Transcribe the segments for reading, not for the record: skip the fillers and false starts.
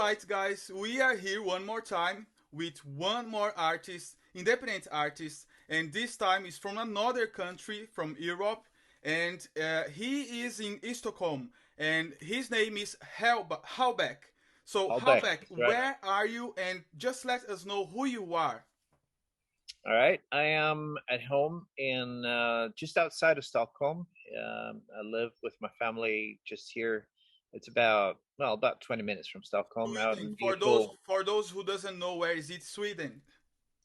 right, guys, we are here one more time with one more artist, independent artist, and this time is from another country, from Europe, and he is in Stockholm, and his name is Hallbeck. So, Hallbeck, Hallbeck, that's right. where are you? And just let us know who you are. All right. I am at home in just outside of Stockholm. I live with my family just here. It's about 20 minutes from Stockholm, out Sweden. in For those beautiful. for those who doesn't know, where is it? Sweden.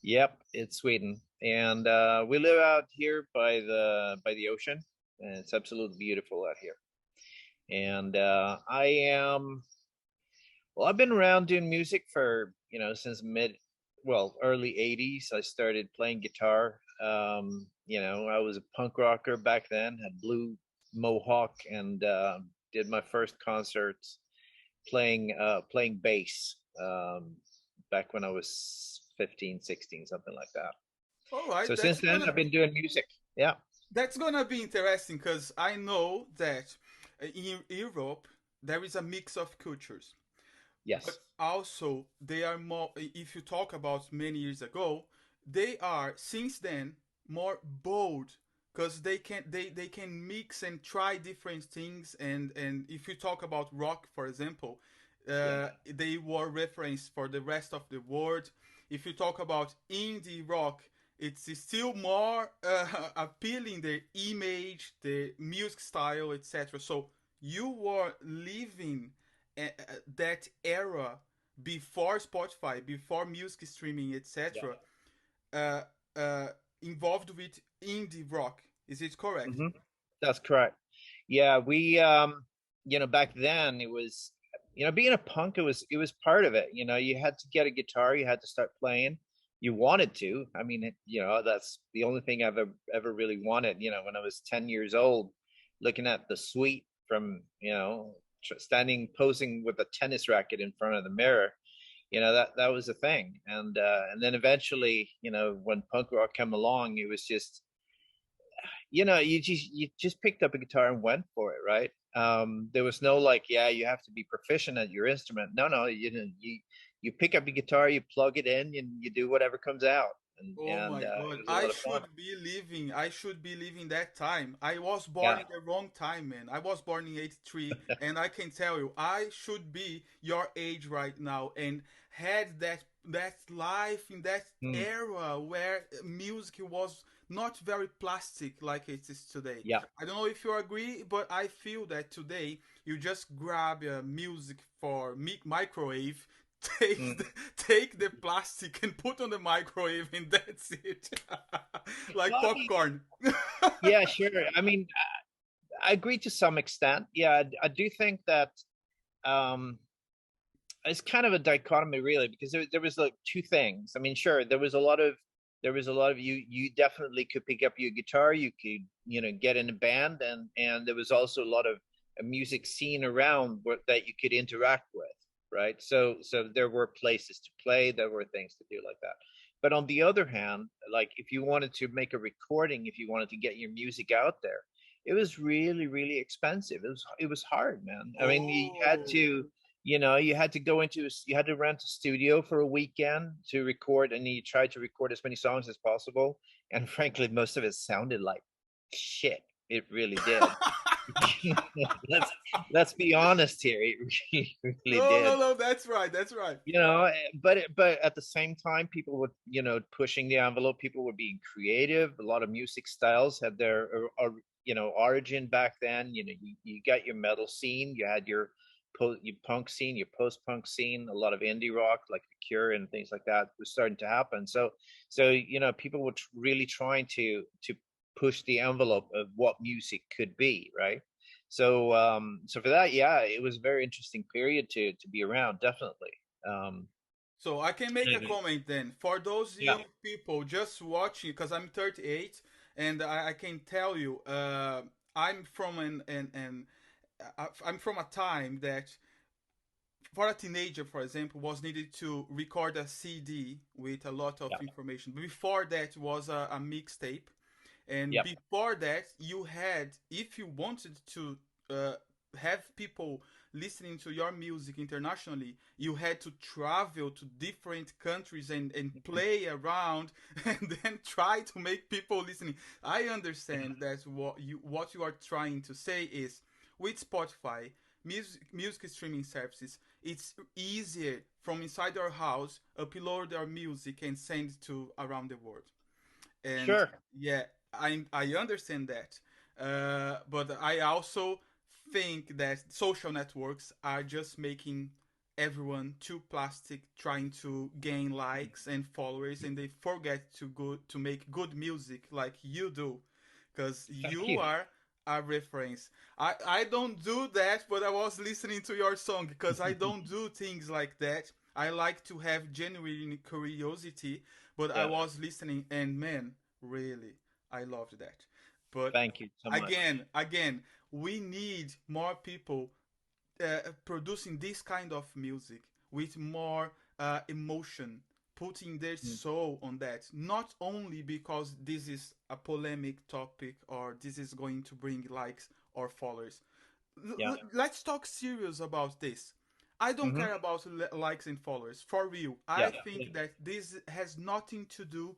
Yep, it's Sweden, and we live out here by the ocean, and it's absolutely beautiful out here. And I am well. I've been around doing music for since early '80s. I started playing guitar. I was a punk rocker back then. Had blue mohawk and did my first concerts playing bass back when I was 15, 16, something like that. All right, So since then, I've been doing music. Yeah. that's gonna be interesting because I know that in Europe there is a mix of cultures, but Yes. also they are more. If you talk about many years ago, they are since then more bold because they can mix and try different things. And if you talk about rock, for example, Yeah. they were reference for the rest of the world. If you talk about indie rock, it's still more appealing the image, the music style, etc. So you were living that era before Spotify, before music streaming, Yeah. etc. Uh, uh, involved with indie rock. Is it correct? Hmm. That's correct. Yeah, we back then it was being a punk, it was part of it. You had to get a guitar, you had to start playing. You wanted to. I mean, that's the only thing I've ever really wanted. When I was 10 years old, looking at the suite from, standing posing with a tennis racket in front of the mirror. That was a thing. And then eventually, when punk rock came along, it was just you just picked up a guitar and went for it, right? There was no like, yeah, you have to be proficient at your instrument. No, you didn't. You pick up a guitar, you plug it in, and you do whatever comes out, and Oh and my it God. was a lot of fun. I should be living that time. I was born Yeah. in the wrong time, man. I was born in 83, and I can tell you, I should be your age right now and had that life in that Mm, era where music was not very plastic like it is today. yeah. I don't know if you agree, but I feel that today you just grab music for microwave, take Mm. the, take the plastic and put on the microwave, and that's it. Like Well, I mean, popcorn. yeah, sure. I mean, I agree to some extent. Yeah, I do think that um, it's kind of a dichotomy really, because there was like two things. I mean, sure, there was a lot of you definitely could pick up your guitar, you could get in a band, and there was also a lot of a music scene around that you could interact with, right? So there were places to play, there were things to do like that. But on the other hand, like if you wanted to make a recording, if you wanted to get your music out there, it was really really expensive. It was hard, man. I mean, Oh. you had to you had to rent a studio for a weekend to record, and you tried to record as many songs as possible. And frankly, most of it sounded like shit. It really did. let's let's be honest here. It really No, no, did. no. That's right. That's right. But at the same time, people were pushing the envelope. People were being creative. A lot of music styles had their origin back then. You got your metal scene, you had your punk scene, your post punk scene, a lot of indie rock like The Cure and things like that was starting to happen. So people were really trying to push the envelope of what music could be, right? So for that, yeah, it was a very interesting period to be around, definitely. Um, So I can make a and- comment then. For those yeah, young people just watching, because I'm 38, and I can tell you, I'm from I'm from a time that for a teenager, for example, was needed to record a CD with a lot of yeah, information. Before that was a mixtape, and yeah, before that you had, if you wanted to have people listening to your music internationally, you had to travel to different countries and play around and then try to make people listening. I understand that what you are trying to say is with Spotify, music streaming services, it's easier from inside our house upload our music and send it to around the world. And Sure. yeah, I understand that, but I also think that social networks are just making everyone too plastic, trying to gain likes and followers, and they forget to make good music like you do, because Thank you you. are a reference. I don't do that, but I was listening to your song because I don't do things like that. I like to have genuine curiosity, but I Yeah. was listening, and man, really, I loved that. But Thank you so much. again, we need more people producing this kind of music with more emotion, putting their Mm. soul on that. Not only because this is a polemic topic or this is going to bring likes or followers. Yeah. Let's talk serious about this. I don't Hmm. care about likes and followers. For real, Yeah. I think that this has nothing to do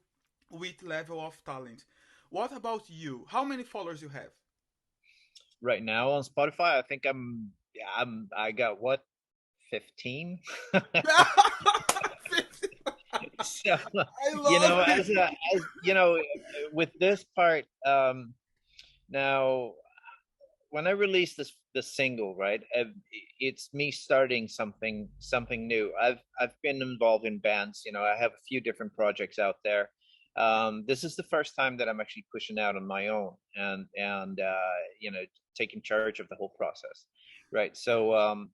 with level of talent. What about you? How many followers you have? Right now on Spotify, I think I got what, 15? So, I love it. as with this part, now when I released this single, right, it's me starting something new. I've been involved in bands. I have a few different projects out there. This is the first time that I'm actually pushing out on my own and taking charge of the whole process, right? So on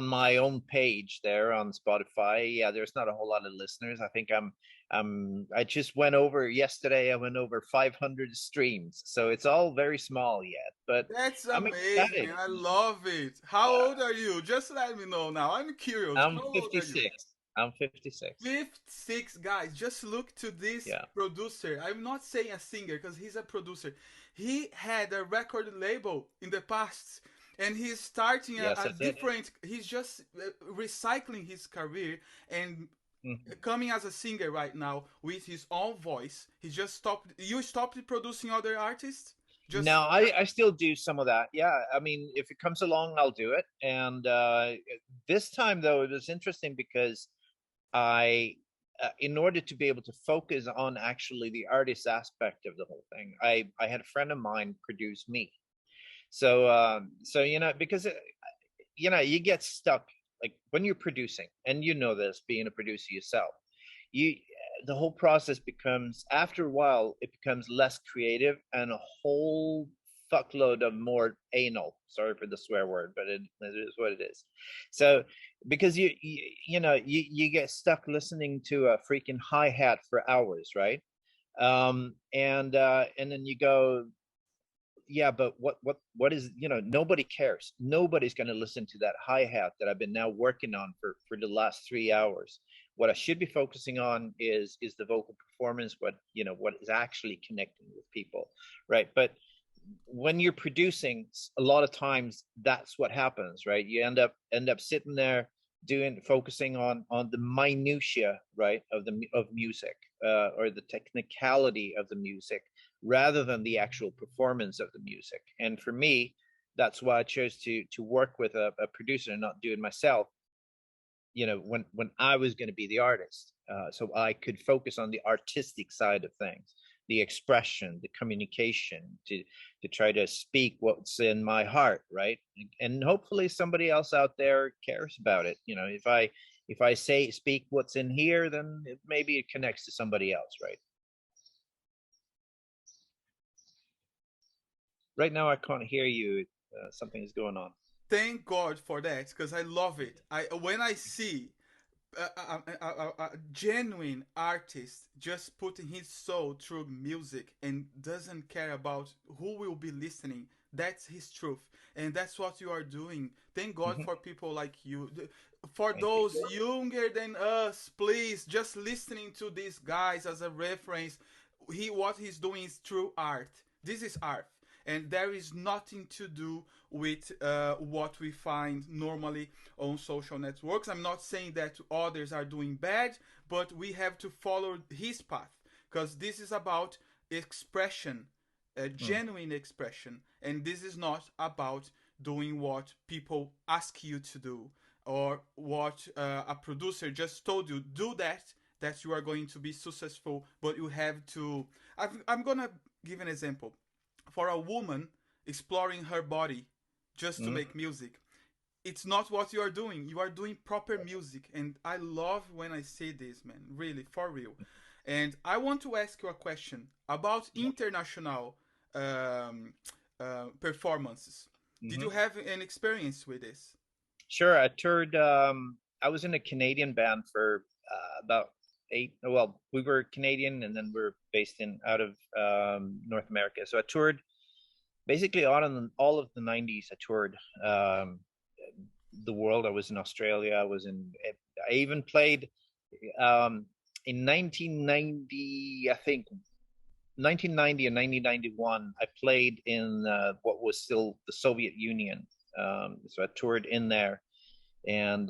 my own page there on Spotify, yeah, there's not a whole lot of listeners. I think I just went over yesterday. I went over 500 streams, so it's all very small yet. But That's I'm amazing. excited. I love it. How old are you? Just let me know now. I'm curious. I'm How old are you? 56. I'm 56. 56 guys. Just look to this Yeah. producer. I'm not saying a singer because he's a producer. He had a record label in the past and he's starting Yes, a that's it. different, he's just recycling his career and Mhm. coming as a singer right now with his own voice. He just stopped. You stopped producing other artists? No, Just I still do some of that. Yeah, I mean, if it comes along, I'll do it. And this time, though, it was interesting because in order to be able to focus on actually the artist aspect of the whole thing, I had a friend of mine produce me. So because you get stuck like when you're producing, and this being a producer yourself, you the whole process becomes, after a while, it becomes less creative and a whole fuckload of more anal. Sorry for the swear word, but it is what it is. So because you get stuck listening to a freaking hi-hat for hours, right? And then you go, yeah, but what is, nobody cares. Nobody's going to listen to that hi-hat that I've been now working on for the last 3 hours. What I should be focusing on is the vocal performance, what is actually connecting with people, right? But when you're producing, a lot of times that's what happens, right? You end up sitting there focusing on the minutia, right, of music, or the technicality of the music, rather than the actual performance of the music. And for me, that's why I chose to work with a producer and not do it myself, when I was going to be the artist, so I could focus on the artistic side of things, the expression, the communication, to try to speak what's in my heart, right? And hopefully somebody else out there cares about it. If I speak what's in here, then maybe it connects to somebody else, right? Right now, I can't hear you. Something is going on. thank God for that because I love it. I when I see a genuine artist just putting his soul through music and doesn't care about who will be listening. That's his truth, and that's what you are doing. Thank God Hmm. for people like you. For Thank you. those younger than us, please just listening to these guys as a reference. What he's doing is true art. This is art, and there is nothing to do with what we find normally on social networks. I'm not saying that others are doing bad, but we have to follow his path, because this is about expression, Mm. genuine expression, and this is not about doing what people ask you to do, or what a producer just told you do that you are going to be successful. But you have to, I'm gonna give an example. For a woman exploring her body just to Mm. make music, it's not what you are doing. You are doing proper music, and I love when I say this, man, really, for real. And I want to ask you a question about international um, performances. Did Mm-hmm. you have an experience with this? Sure. I toured. I was in a Canadian band for about eight. Well, we were Canadian, and then we're based in out of North America. So I toured basically all of the '90s. I toured the world. I was in Australia. I was in. I even played um, in 1990. I think 1990 and 1991. I played in what was still the Soviet Union. So I toured in there, and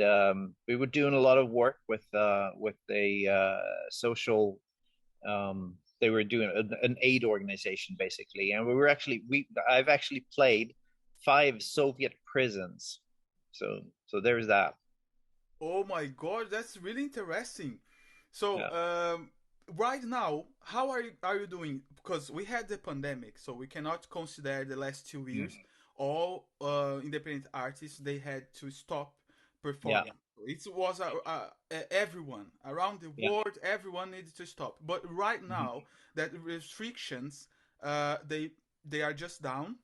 we were doing a lot of work with a social. They were doing an aid organization basically, and we I've actually played 5 Soviet prisons. So there's that. Oh my god, that's really interesting. So, Yeah. right now, how are you doing? Because we had the pandemic, so we cannot consider the last 2 years. Mm. All independent artists, they had to stop Yeah. performing. It was everyone around the Yeah. world. Everyone needed to stop. But right Mm-hmm. now, that restrictions, they are just down.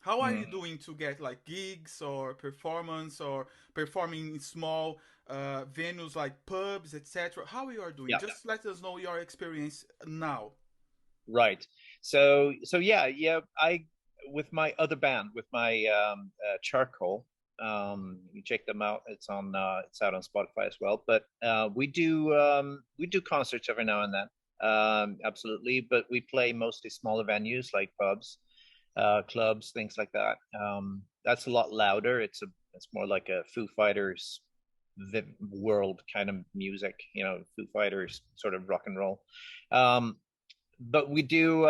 How are you Mm. doing to get like gigs or performance, or performing in small venues like pubs, etc.? How you are doing? Yeah. Just let us know your experience now. Right. So yeah, yeah. I with my other band, with my Charcoal. You check them out. It's out on Spotify as well. But we do concerts every now and then. Absolutely. But we play mostly smaller venues like pubs, clubs, things like that. That's a lot louder. It's more like a Foo Fighters world kind of music. Foo Fighters sort of rock and roll. Um, but we do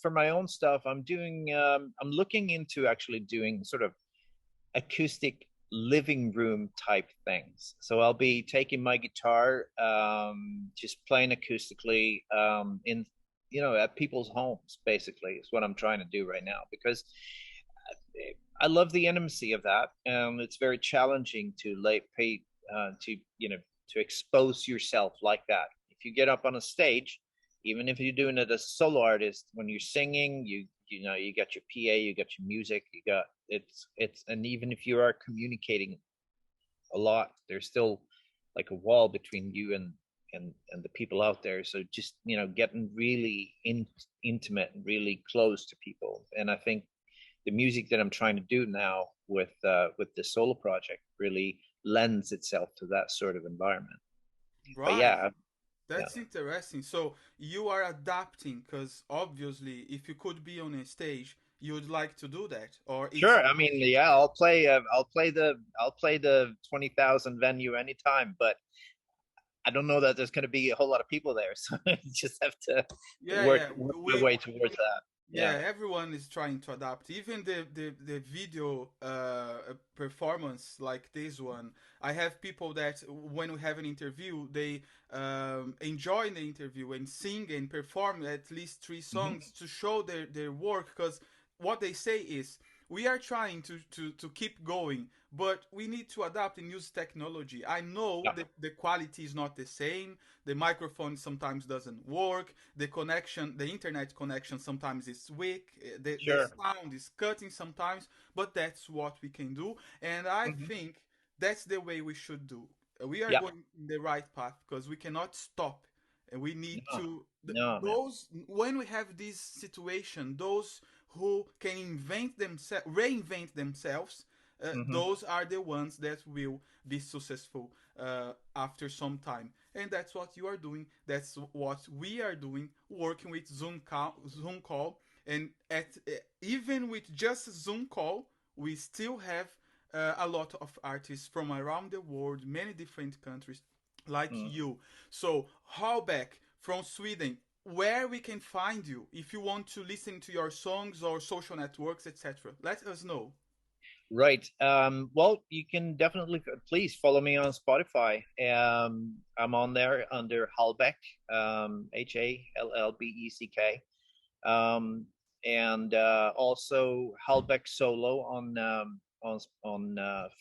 for my own stuff. I'm looking into actually doing sort of acoustic living room type things. So I'll be taking my guitar, just playing acoustically in at people's homes. Basically, is what I'm trying to do right now, because I love the intimacy of that. It's very challenging to pay to to expose yourself like that. If you get up on a stage, even if you're doing it as a solo artist, when you're singing, you got your PA, you got your music, you got and even if you are communicating a lot, there's still like a wall between you and the people out there. So just getting really intimate and really close to people. And I think the music that I'm trying to do now with the solo project really lends itself to that sort of environment. But Right. yeah, yeah, That's interesting. So you are adapting, because obviously, if you could be on a stage, you would like to do that, or it's sure. I mean, yeah, I'll play the 20,000 venue anytime, but I don't know that there's going to be a whole lot of people there, so you just have to yeah, yeah. work my We way towards that. Yeah. Yeah, everyone is trying to adapt. Even the video performance like this one. I have people that when we have an interview, they enjoy the interview and sing and perform at least 3 songs Hmm. to show their work. Because what they say is, we are trying to keep going, but we need to adapt and use technology. I know Yeah. that the quality is not the same. The microphone sometimes doesn't work. The connection, the internet connection sometimes is weak. The Sure. sound is cutting sometimes, but that's what we can do. And I Hmm. think that's the way we should do. We are Yeah. going in the right path, because we cannot stop. And we need No. to, No, man. those, when we have this situation, those who can invent themselves, reinvent themselves, Hmm. those are the ones that will be successful after some time. And that's what you are doing. That's what we are doing, working with Zoom call And even with just a Zoom call, we still have a lot of artists from around the world, many different countries, like you. So, Hallbeck from Sweden, where we can find you if you want to listen to your songs or social networks, etc. Let us know. Right. Well, you can definitely please follow me on Spotify. I'm on there under Hallbeck, Hallbeck, and also Hallbeck Solo on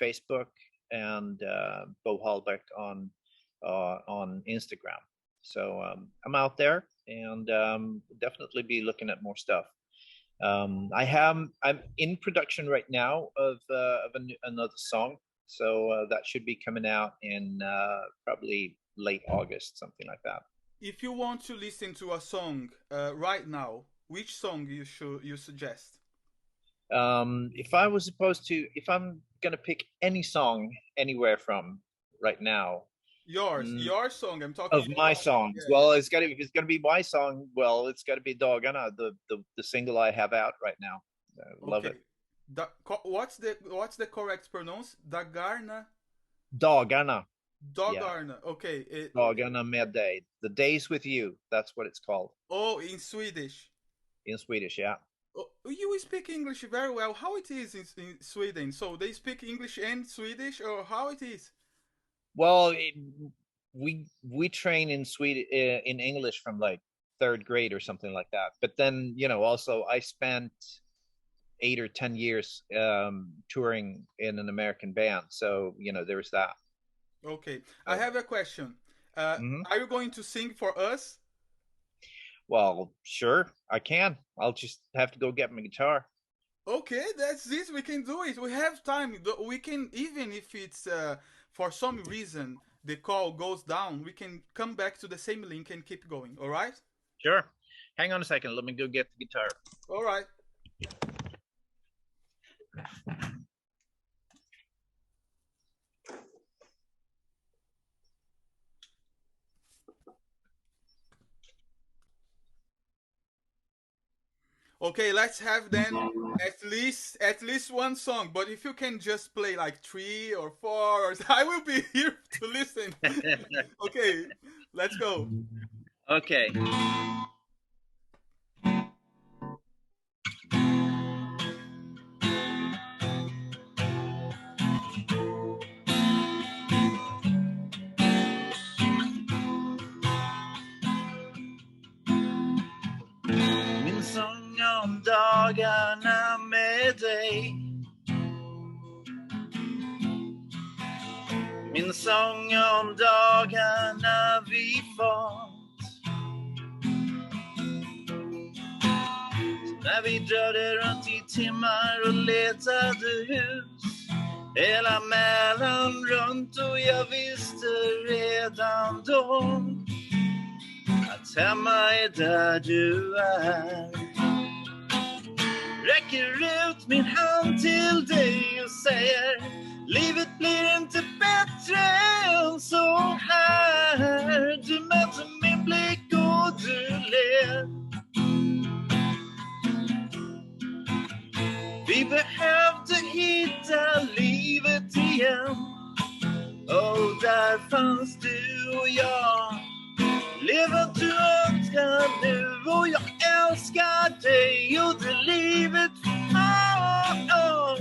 Facebook, and Bo Hallbeck on Instagram. So I'm out there, and definitely be looking at more stuff. I'm in production right now of another song, so that should be coming out in probably late August, something like that. If you want to listen to a song right now, which song you suggest? If I'm gonna pick any song anywhere from right now, Your song. I'm talking of my your song. songs, Yeah, well, if it's gonna be my song, well, it's gotta be Dagarna, the single I have out right now. I yeah. love Okay. it. What's the correct pronounce? Dagarna. Dagarna, yeah, Dagarna. Okay. Dagarna med dig. The days with you. That's what it's called Oh, in Swedish. in Swedish. Yeah. Oh, you speak English very well. How it is in Sweden? So they speak English and Swedish, or how it is? Well, we train in Sweden in English from like third grade or something like that. But then also I spent 8 or 10 years touring in an American band, so there was that. Okay, I So, have a question. mhm. Are you going to sing for us? Well, sure, I can. I'll just have to go get my guitar. Okay, that's this. We can do it. We have time. We can, even if it's for some reason the call goes down, we can come back to the same link and keep going. All right? Sure. Hang on a second. Let me go get the guitar. All right. Okay, let's have then at least one song. But if you can just play like 3 or 4, or I will be here to listen. Okay, let's go. Okay. Min sång om dagarna med dig. Min sång om dagarna vi fått. När vi dröjde runt i timmar och letade hus. Hela Mälaren runt, och jag visste redan då att hemma är där du är. Räcker ut min hand till dig och säger: livet blir inte bättre än så här. Du möter min blick och du ler. Vi behövde hitta livet igen, och där fanns du och jag. Lev vad du önskar nu, och jag älskar dig och det livet har.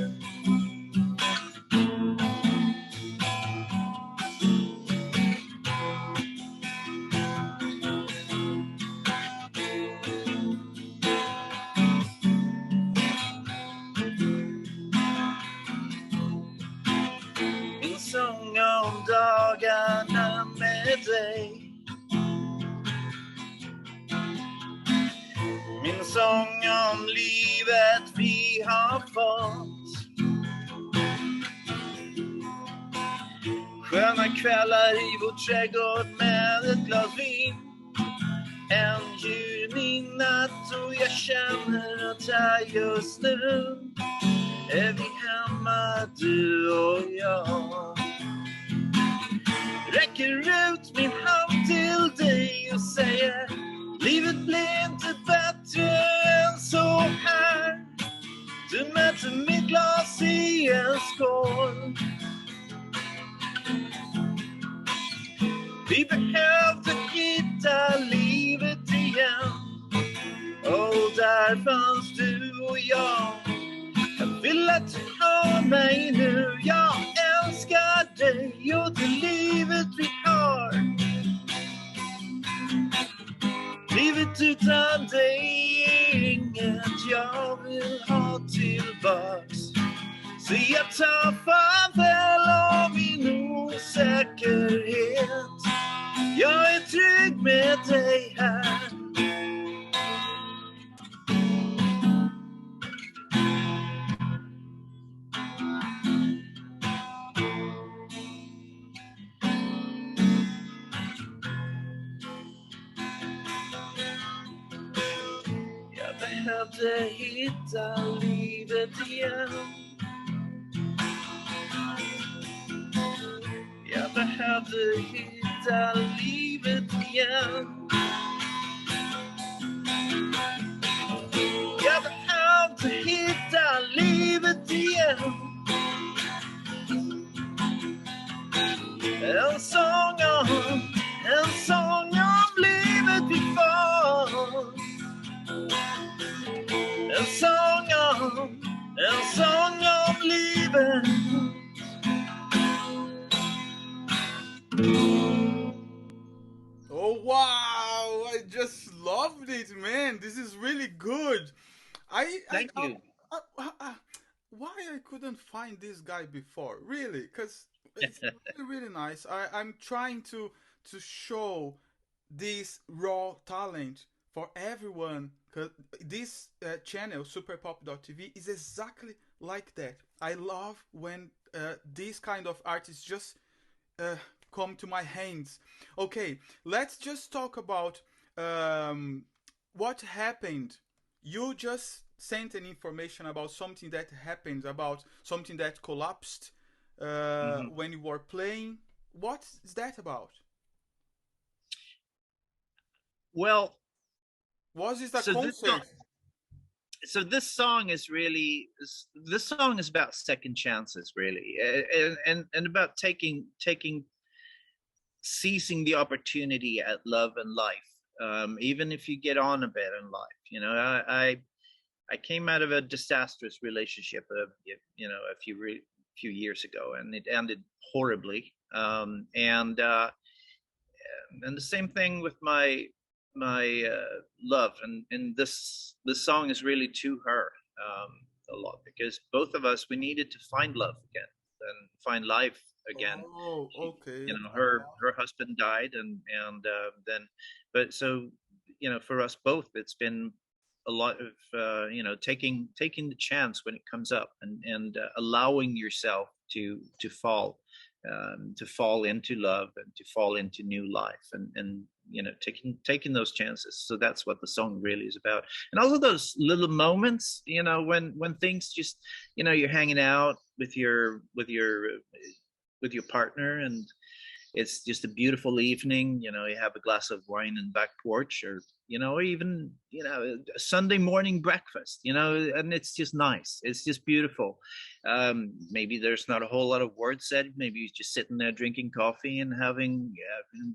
Min sång om dagarna med dig. Min sång om livet vi har fått. Sköna kvällar i vår trädgård med ett glas vin. En juninatt, och jag känner att här just nu är vi hemma, du och jag. Räcker ut min hand till dig och säger: livet blir inte bättre än så before. Vi behövde hitta livet igen. Och där fanns du och jag. Jag vill att du hör mig nu. Jag älskar dig och det livet vi har. Livet utan dig är inget jag vill ha tillbaks. Så jag tar farväl av min osäkerhet. Jag är trygg med dig här. Jag behövde hitta livet igen. Jag behövde hitta livet igen. Jag behövde hitta livet igen. En sång om livet vi får. En sång om livet. Oh wow! I just loved it, man. This is really good. Thank you. Why I couldn't find this guy before? Really? Because it's really, really nice. I'm trying to show this raw talent for everyone. Cause this channel, superpop.tv, is exactly like that. I love when this kind of artists just come to my hands. Okay, let's just talk about what happened. You just sent an information about something that happened, about something that collapsed when you were playing. What is that about? Well, Was it a so concert? this song is really, this song is about second chances, really, and about seizing the opportunity at love and life, even if you get on a bit in life. You know, I came out of a disastrous relationship, a few years ago, and it ended horribly. And the same thing with my love, and this song is really to her a lot, because both of us, we needed to find love again and find life again. Oh, okay. Her husband died, and then, but so, for us both, it's been a lot of taking the chance when it comes up, and allowing yourself to fall into love, and to fall into new life, and taking those chances. So that's what the song really is about. And also those little moments, when things just, you're hanging out with your partner, and it's just a beautiful evening. You have a glass of wine in the back porch, or even a Sunday morning breakfast, and it's just nice. It's just beautiful. Maybe there's not a whole lot of words said. Maybe you're just sitting there drinking coffee and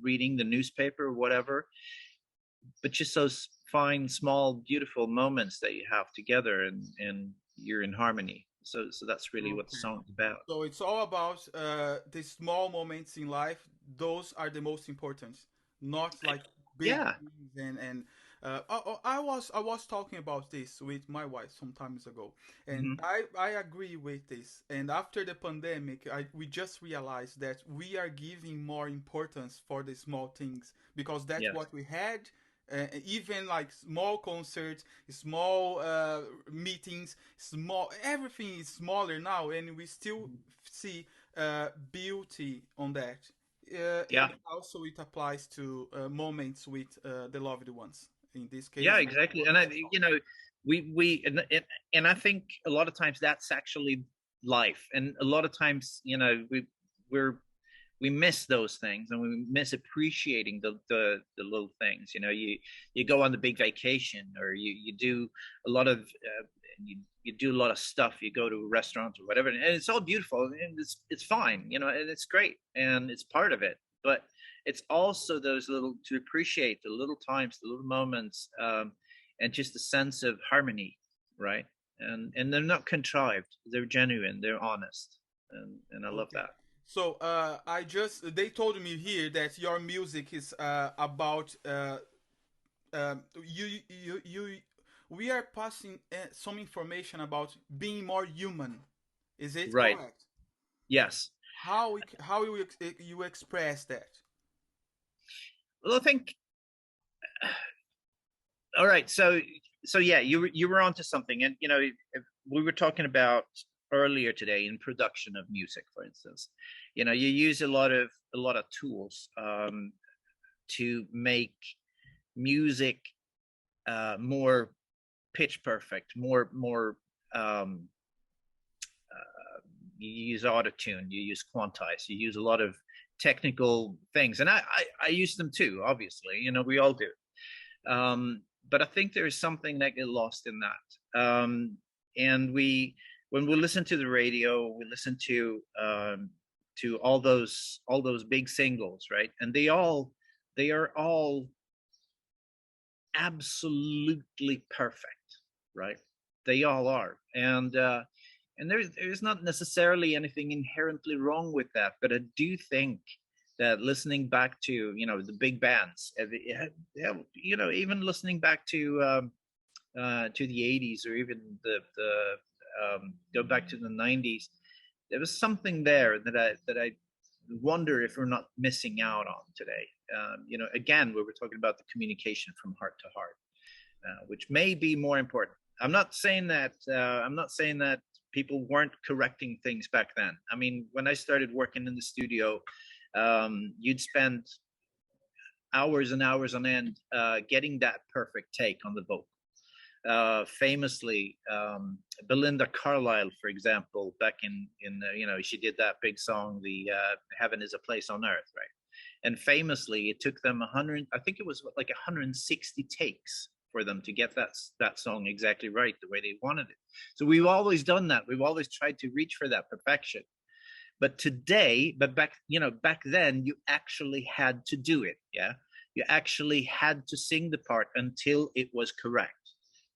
reading the newspaper or whatever. But just those fine, small, beautiful moments that you have together, and you're in harmony. So that's really what the song's about. So it's all about the small moments in life. Those are the most important, not like big things. And I was talking about this with my wife some times ago, and I agree with this. And after the pandemic, we just realized that we are giving more importance for the small things, because that's what we had. Even like small concerts, small meetings, everything is smaller now, and we still see beauty on that. And also it applies to moments with the loved ones. In this case, exactly. And and I think a lot of times that's actually life, and a lot of times we miss those things, and we miss appreciating the little things. You go on the big vacation, or you do a lot of and you do a lot of stuff. You go to restaurants or whatever, and it's all beautiful, and it's fine, you know, and it's great, and it's part of it. But it's also those little, to appreciate the little times, the little moments, and just the sense of harmony, right? And they're not contrived; they're genuine, they're honest, and I love Okay. that. So they told me here that your music is about you we are passing some information about being more human. Is it Right. correct? Yes. How you express that? Well, I think, all right. So yeah, you were onto something, and you know, we were talking about earlier today in production of music, for instance. You know, you use a lot of tools to make music more pitch perfect, more. Um, you use autotune, you use quantize, you use a lot of technical things, and I use them too. Obviously, you know, we all do. But I think there is something that get lost in that. And when we listen to the radio, we listen to all those big singles, right? And they are all absolutely perfect, right? They all are, and there's not necessarily anything inherently wrong with that, but I do think that listening back to, you know, the big bands, you know, even listening back to the 80s, or even the go back to the 90s, there was something there that I wonder if we're not missing out on today. You know, again, we were talking about the communication from heart to heart, which may be more important. I'm not saying that. I'm not saying that people weren't correcting things back then. I mean, when I started working in the studio, you'd spend hours and hours on end getting that perfect take on the vocal. Famously, Belinda Carlisle, for example, back in you know, she did that big song, the "Heaven Is a Place on Earth," right? And famously, it took them 100, I think it was like 160 takes for them to get that song exactly right, the way they wanted it. So we've always done that. We've always tried to reach for that perfection. But today, back then, you actually had to do it. Yeah, you actually had to sing the part until it was correct.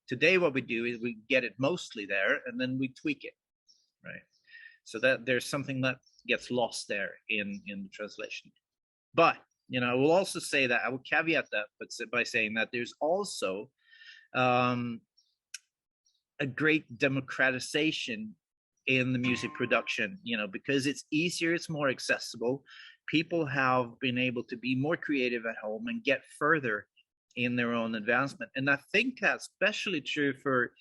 Today, what we do is we get it mostly there, and then we tweak it, right? So that there's something that gets lost there in the translation. But, you know, I will also say that I will caveat that, but by saying that there's also a great democratization in the music production, you know, because it's easier, it's more accessible. People have been able to be more creative at home and get further in their own advancement. And I think that's especially true for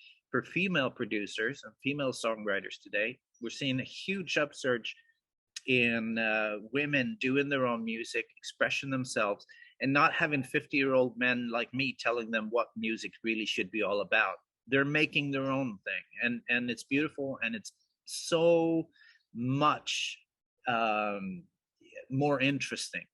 female producers and female songwriters today. We're seeing a huge upsurge in women doing their own music, expressing themselves, and not having 50-year-old men like me telling them what music really should be all about. They're making their own thing, and it's beautiful, and it's so much more interesting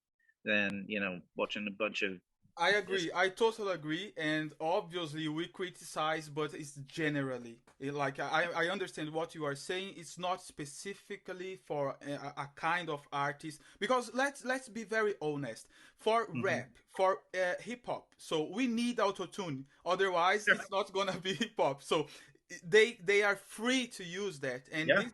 than, you know, watching a bunch of I this. agree. I totally agree. And obviously, we criticize, but it's generally like I understand what you are saying. It's not specifically for a kind of artist because let's be very honest. For Mm-hmm. rap, for hip hop, so we need autotune. Otherwise, Sure. it's not gonna be hip hop. So they are free to use that, and Yeah. this,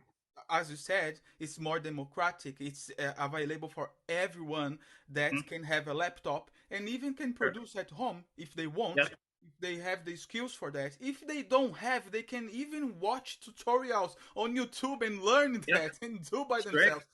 as you said, it's more democratic. It's available for everyone that Mm-hmm. can have a laptop and even can Sure. produce at home if they want. Yeah. If they have the skills for that. If they don't have, they can even watch tutorials on YouTube and learn Yeah. that and do by It's great. themselves.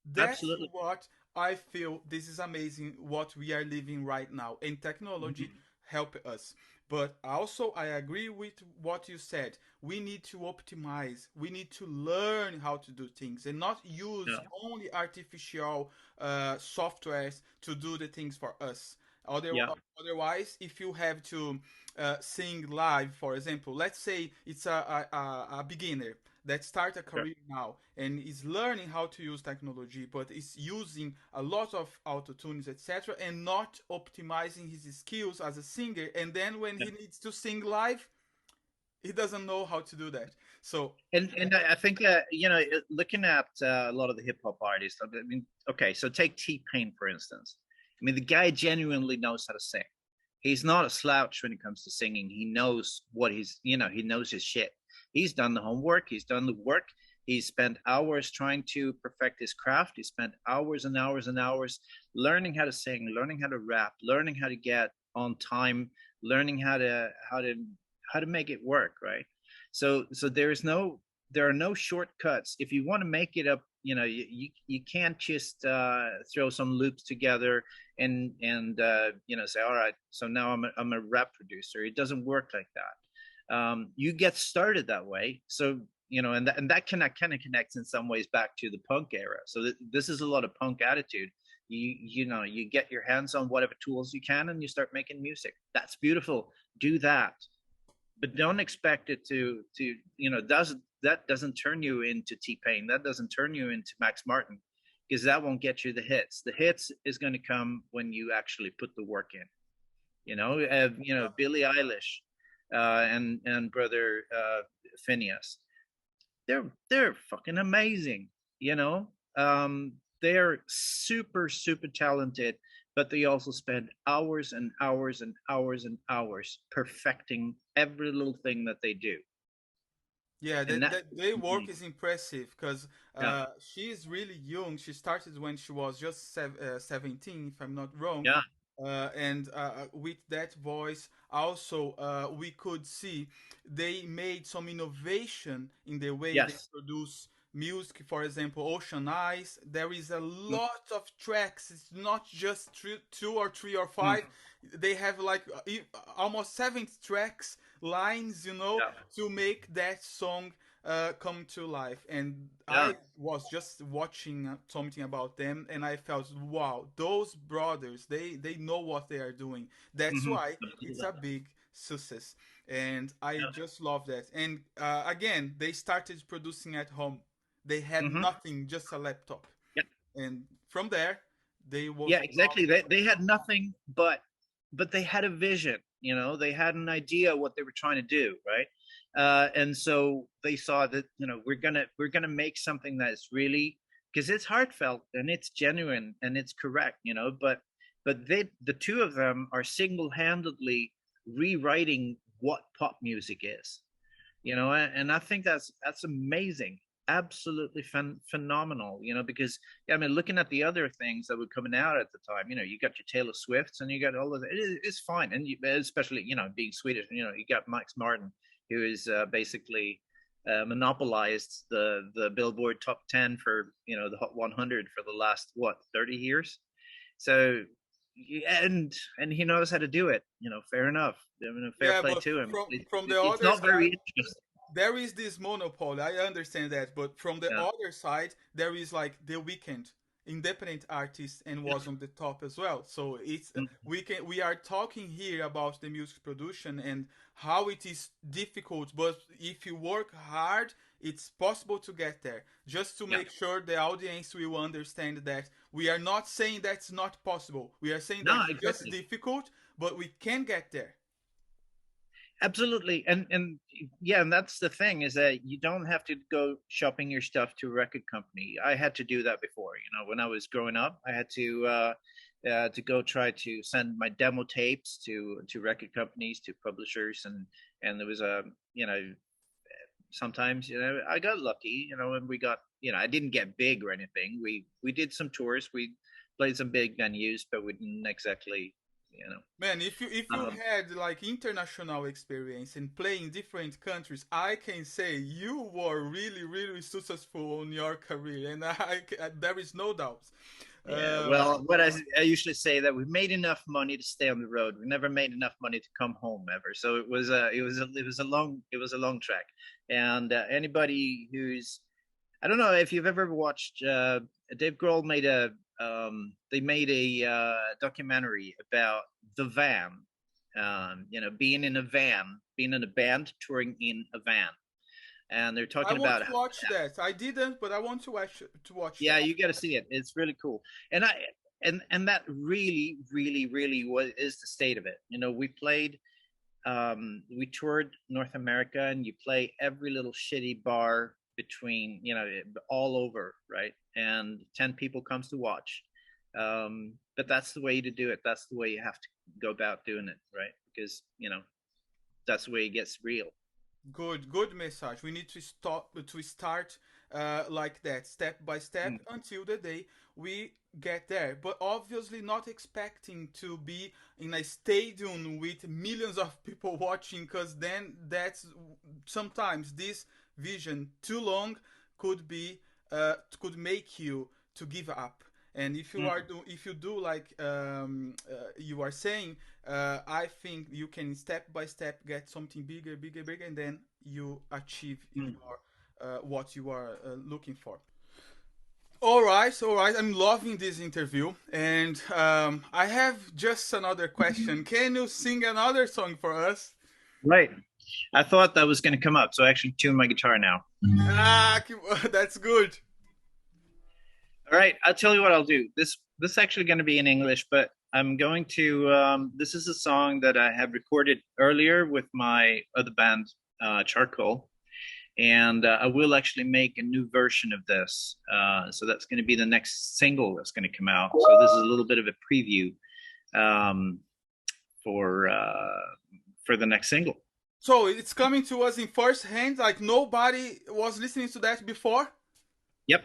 That's Absolutely. what I feel. This is amazing what we are living right now, and technology Mm-hmm. help us. But also, I agree with what you said. We need to optimize. We need to learn how to do things and not use Yeah. only artificial softwares to do the things for us. Yeah. Otherwise, if you have to sing live, for example, let's say it's a beginner that start a Sure. career now and is learning how to use technology, but is using a lot of autotunes, etc., and not optimizing his skills as a singer. And then when Yeah. he needs to sing live, he doesn't know how to do that. So And I think that, you know, looking at a lot of the hip hop artists, I mean, okay, so take T-Pain for instance. I mean, the guy genuinely knows how to sing. He's not a slouch when it comes to singing. He knows what he's, you know, he knows his shit. He's done the homework. He's done the work. He's spent hours trying to perfect his craft. He spent hours and hours and hours learning how to sing, learning how to rap, learning how to get on time, learning how to make it work, right? So there are no shortcuts. If you want to make it up, you know, you can't just throw some loops together and you know, say, all right, so now I'm a rap producer. It doesn't work like that. You get started that way. So, you know, and that kind of connects in some ways back to the punk era. So this is a lot of punk attitude. You know, you get your hands on whatever tools you can and you start making music. That's beautiful. Do that, but don't expect it to you know, that doesn't turn you into T-Pain. That doesn't turn you into Max Martin, because that won't get you the hits. The hits is going to come when you actually put the work in. You know, Billie Eilish and brother Phineas, they're fucking amazing. You know, they're super talented, but they also spend hours and hours and hours and hours perfecting every little thing that they do. yeah, And that, their work is impressive because yeah, she is really young. She started when she was just 17, if I'm not wrong. yeah, And with that voice, also we could see they made some innovation in the way they yes, produce music. For example, Ocean Eyes. There is a mm, lot of tracks. It's not just two or three or mm, five. They have like almost 70 tracks, lines, yeah, to make that song come to life. And yeah, I was just watching something about them, and I felt, wow, those brothers, they know what they are doing. That's mm-hmm, why it's absolutely, a big success, and I yeah, just love that. And again, they started producing at home. They had mm-hmm, nothing, just a laptop, yeah, and from there, they was yeah, exactly. They had nothing, but they had a vision. You know, they had an idea what they were trying to do, right? And so they saw that, you know, we're gonna make something that is really, because it's heartfelt and it's genuine and it's correct, you know. But the two of them are single-handedly rewriting what pop music is, you know. And I think that's amazing, absolutely phenomenal, you know, because I mean, looking at the other things that were coming out at the time, you know, you got your Taylor Swifts and you got all of that. It's fine, and especially, you know, being Swedish, you know, you got Max Martin, who is basically monopolized the Billboard top 10 for, you know, the Hot 100 for the last, what, 30 years. So and he knows how to do it, you know. Fair enough. I mean, fair yeah, play but to him. from the It's other not very side, interesting. there is this monopoly. I understand that, but from the Yeah. other side, there is like The Weeknd, independent artist, and was on the top as well. So it's Mm-hmm. we are talking here about the music production and how it is difficult, but if you work hard, it's possible to get there. Just to Yeah. make sure the audience will understand that we are not saying that's not possible. We are saying No, that's just exactly. difficult, but we can get there. Absolutely. And yeah, and that's the thing, is that you don't have to go shopping your stuff to a record company. I had to do that before, you know, when I was growing up. I had to go try to send my demo tapes to record companies, to publishers, and there was a, you know, sometimes, you know, I got lucky, you know, and we got, you know, I didn't get big or anything. We did some tours, we played some big venues, but we didn't exactly, you know. Man, if you Um, had like international experience and play in different countries, I can say you were really successful in your career, and there is no doubt. Yeah, Uh, well, what I usually say, that we made enough money to stay on the road. We never made enough money to come home ever. So it was a long track. And anybody who's, I don't know if you've ever watched, Dave Grohl made a they made a documentary about the van. You know, being in a van, being in a band touring in a van, and they're I talking want about to watch that. I didn't, but I want to watch yeah, that. you got to see it. It's really cool. And I and that really was is the state of it. You know, we played. we toured North America, and you play every little shitty bar between, you know, all over, right? And 10 people comes to watch. But that's the way to do it. That's the way you have to go about doing it, right? Because, you know, that's the way it gets real. Good message. We need to start like that, step by step, Mm. until the day we get there. But obviously, not expecting to be in a stadium with millions of people watching, because then that's sometimes this vision too long could make you to give up. And if you do like you are saying, I think you can step by step get something bigger, bigger, bigger, and then you achieve in Mm. your what you are looking for. All right, all right. I'm loving this interview, and I have just another question. Can you sing another song for us? Right. I thought that was going to come up, so I actually tune my guitar now. Ah, that's good. All right, I'll tell you what I'll do. This is actually going to be in English, but I'm going to. This is a song that I have recorded earlier with my other band, Charcoal, and I will actually make a new version of this. So that's going to be the next single that's going to come out. So this is a little bit of a preview um, for the next single. So it's coming to us in first hand, like nobody was listening to that before. Yep.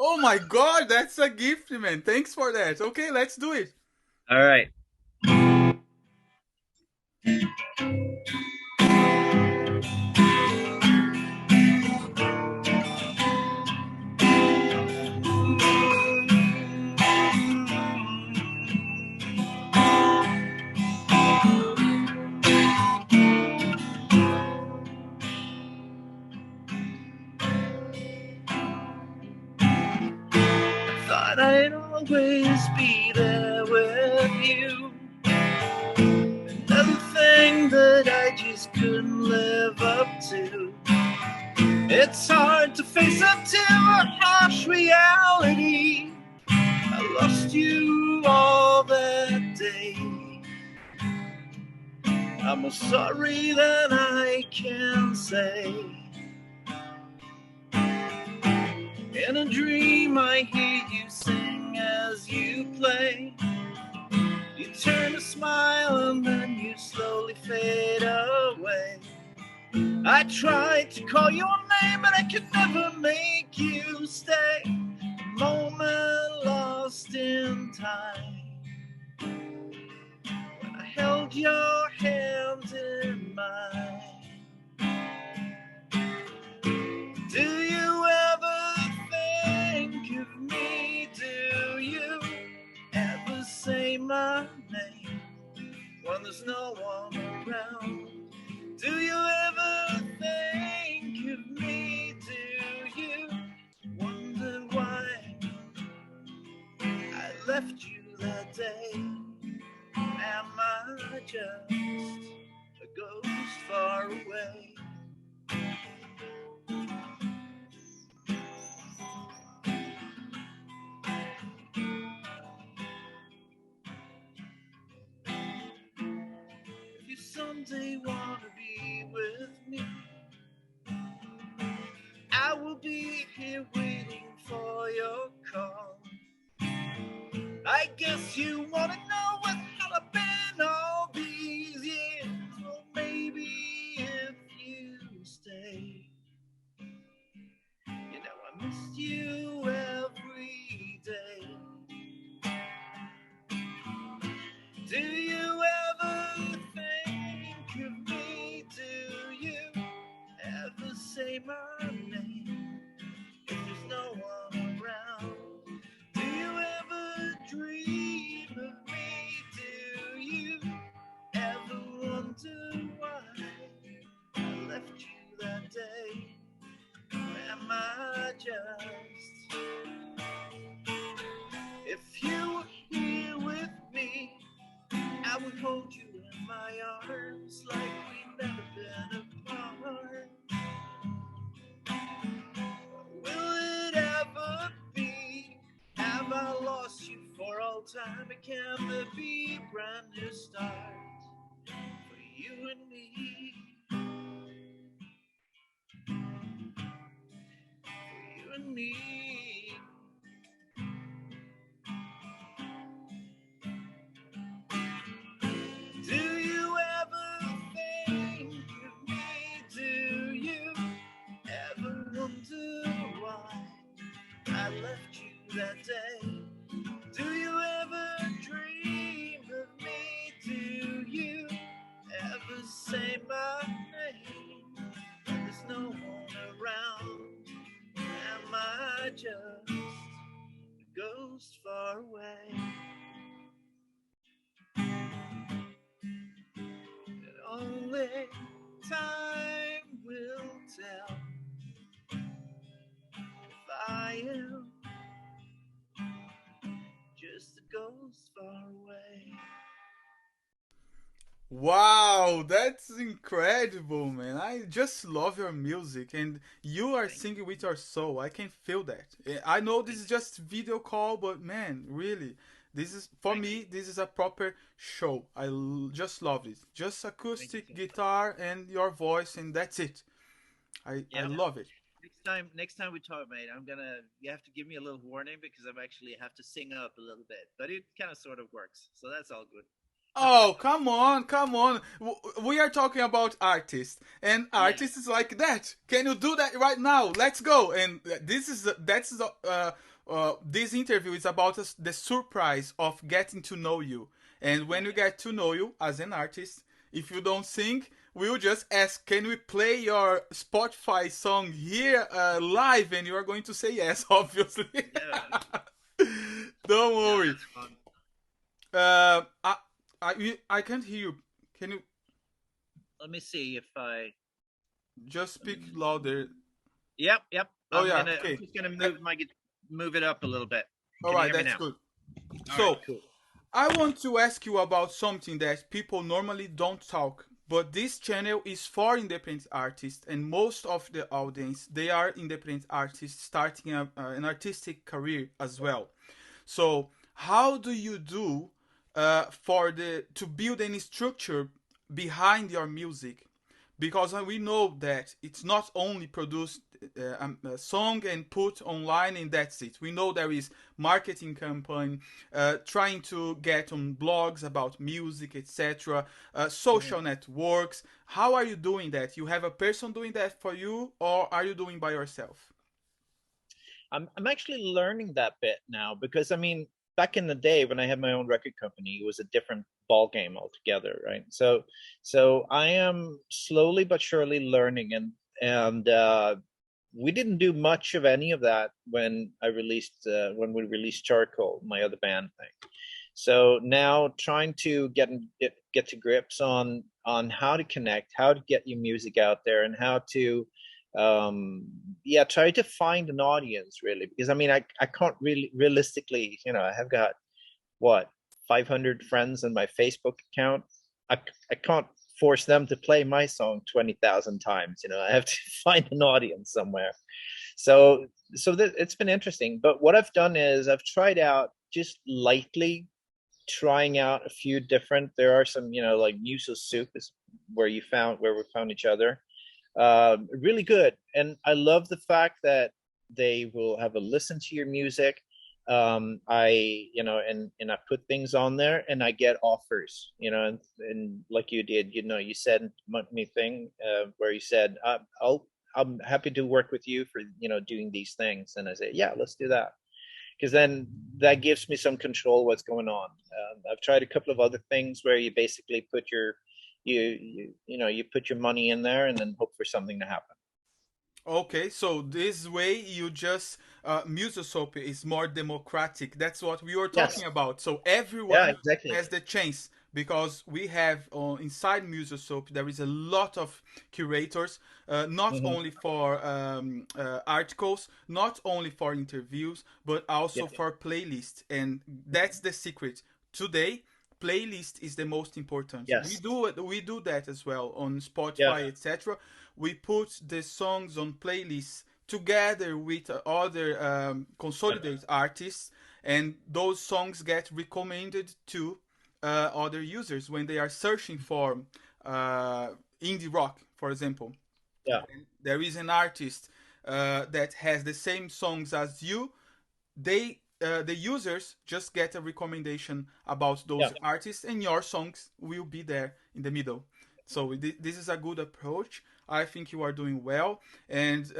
Oh my god, that's a gift, man. Thanks for that. Okay, let's do it. All right. Thought I'd always be there with you. Another thing that I just couldn't live up to. It's hard to face up to a harsh reality. I lost you all that day. I'm most sorry that I can say. In a dream I hear you sing as you play. You turn to smile and then you slowly fade away. I tried to call your name but I could never make you stay. A moment lost in time. When I held your hand in mine. Do you ever think of me? Do you ever say my name when there's no one around? Do you ever think of me? Do you wonder why I left you that day? Am I just a ghost far away? If you someday want to be with me, I will be here waiting for your call. I guess you want to know what hell I've been all these years. Well, maybe if you stay, you know I missed you every day. Do you ever think of me? Do you ever say my name if there's no one around? Do you ever dream of me? Do you ever wonder why I left you that day? Am I just? If you were here with me, I would hold you in my arms like we've never been apart. Will it ever be? Have I lost you for all time? Can there be a brand new start for you and me? need. Do you ever think of me? Do you ever wonder why I left you that day? Do you ever dream of me? Do you ever say my name? When there's no one around, am I just a ghost far away? And only time will tell if I am just a ghost far away. Wow, that's incredible, man. I just love your music and you are Thank singing with your soul. I can feel that. I know this Thank is just video call, but man, really, this is for thank you. me, this is a proper show. Just love it. Just Thank you acoustic so much. guitar and your voice and that's it. I Yeah. love it. Next time we talk, mate, you have to give me a little warning because I'm actually have to sing up a little bit, but it kind of sort of works, so that's all good. Oh, come on, come on. We are talking about artists, and Yeah. artists is like that. Can you do that right now? Let's go. And this interview is about the surprise of getting to know you. And when we Okay. get to know you as an artist, if you don't sing, we'll just ask, can we play your Spotify song here live? And you are going to say yes, obviously. Yeah. Don't No, worry. that's fun. Uh, I, I can't hear you. Can you Let me see if I. just speak Mm, louder? Yep, yep. Oh yeah, I'm okay. just gonna Uh, move it up a little bit. all Can you right, hear me that's now? good. All right, So cool. I want to ask you about something that people normally don't talk, but this channel is for independent artists, and most of the audience they are independent artists starting an artistic career as well. So how do you do for the to build any structure behind your music? Because we know that it's not only produced a song and put online and that's it. We know there is marketing campaign, trying to get on blogs about music, etc., Mhm. social networks. How are you doing that? You have a person doing that for you, or are you doing by yourself? I'm actually learning that bit now because I mean, back in the day when I had my own record company, it was a different ball game altogether, right? So I am slowly but surely learning, and we didn't do much of any of that when we released Charcoal, my other band thing. So now trying to get to grips on how to connect, how to get your music out there, and how to yeah, try to find an audience really, because I mean I can't really realistically, I have got what 500 friends in my Facebook account. I can't force them to play my song 20,000 times. I have to find an audience somewhere. So it's been interesting, but what I've done is I've tried out just lightly trying out a few different. There are some, like Muso Soup is where we found each other. Really good, and I love the fact that they will have a listen to your music. And I put things on there, and I get offers. And like you did, you said me thing where you said, I'm happy to work with you for doing these things, and I say, yeah, let's do that because then that gives me some control what's going on. I've tried a couple of other things where you basically put you put your money in there and then hope for something to happen. Okay, so this way you just Musosoap is more democratic. That's what we were Yes. talking about. So Yeah. everyone Exactly. has the chance because we have inside Musosoap there is a lot of curators, not Hmm. only for articles, not only for interviews, but Yeah. also for playlists, and that's the secret. Today, playlist is the most important. We Yes. do it. We do that as well on Yeah. Spotify, etc. We put the songs on playlists together with other consolidated artists, and those songs get recommended to other users when they are searching for uh, indie rock, for example. Yeah. There is an artist. that has the same songs as you, they the users just get a recommendation about Yeah. those artists, and your songs will be there in the middle. So this is a good approach. I think you are doing well, and